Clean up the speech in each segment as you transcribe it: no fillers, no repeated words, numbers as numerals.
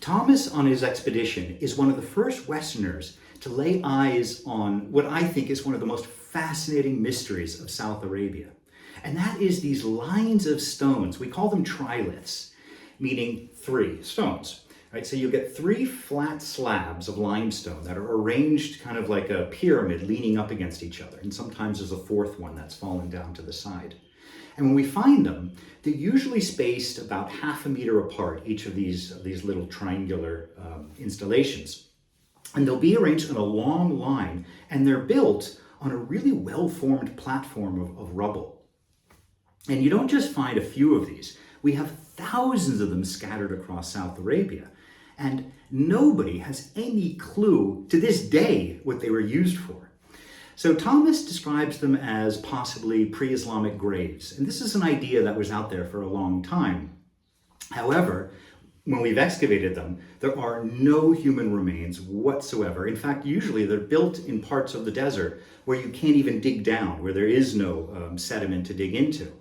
Thomas, on his expedition, is one of the first Westerners to lay eyes on what I think is one of the most fascinating mysteries of South Arabia. And that is these lines of stones. We call them triliths, meaning three stones. Right? So you get three flat slabs of limestone that are arranged kind of like a pyramid leaning up against each other. And sometimes there's a fourth one that's fallen down to the side. And when we find them, they're usually spaced about half a meter apart, each of these little triangular installations. And they'll be arranged in a long line, and they're built on a really well-formed platform of rubble. And you don't just find a few of these. We have thousands of them scattered across South Arabia. And nobody has any clue to this day what they were used for. So Thomas describes them as possibly pre-Islamic graves. And this is an idea that was out there for a long time. However, when we've excavated them, there are no human remains whatsoever. In fact, usually they're built in parts of the desert where you can't even dig down, where there is no sediment to dig into.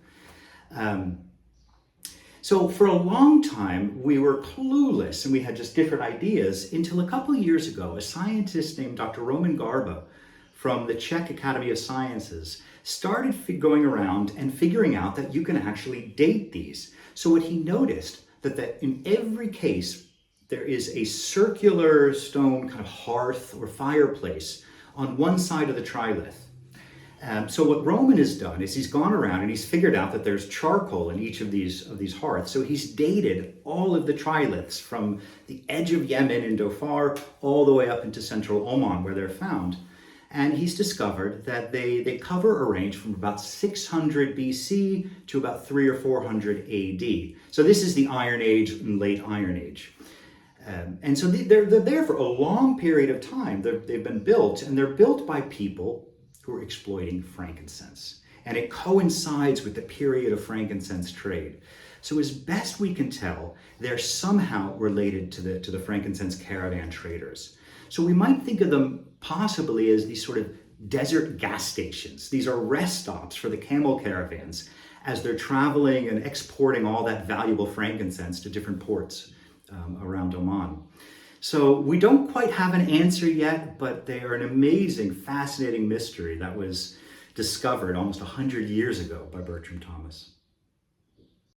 So for a long time, we were clueless and we had just different ideas until a couple of years ago, a scientist named Dr. Roman Garba from the Czech Academy of Sciences started going around and figuring out that you can actually date these. So what he noticed that in every case, there is a circular stone kind of hearth or fireplace on one side of the trilith. So what Roman has done is he's gone around and he's figured out that there's charcoal in each of these hearths. So he's dated all of the triliths from the edge of Yemen in Dhofar all the way up into central Oman where they're found. And he's discovered that they cover a range from about 600 BC to about 300 or 400 AD. So this is the Iron Age and late Iron Age. And so they're there for a long period of time. They've been built, and they're built by people who are exploiting frankincense. And it coincides with the period of frankincense trade. So as best we can tell, they're somehow related to the frankincense caravan traders. So we might think of them possibly as these sort of desert gas stations. These are rest stops for the camel caravans as they're traveling and exporting all that valuable frankincense to different ports around Oman. So we don't quite have an answer yet, but they are an amazing, fascinating mystery that was discovered almost 100 years ago by Bertram Thomas.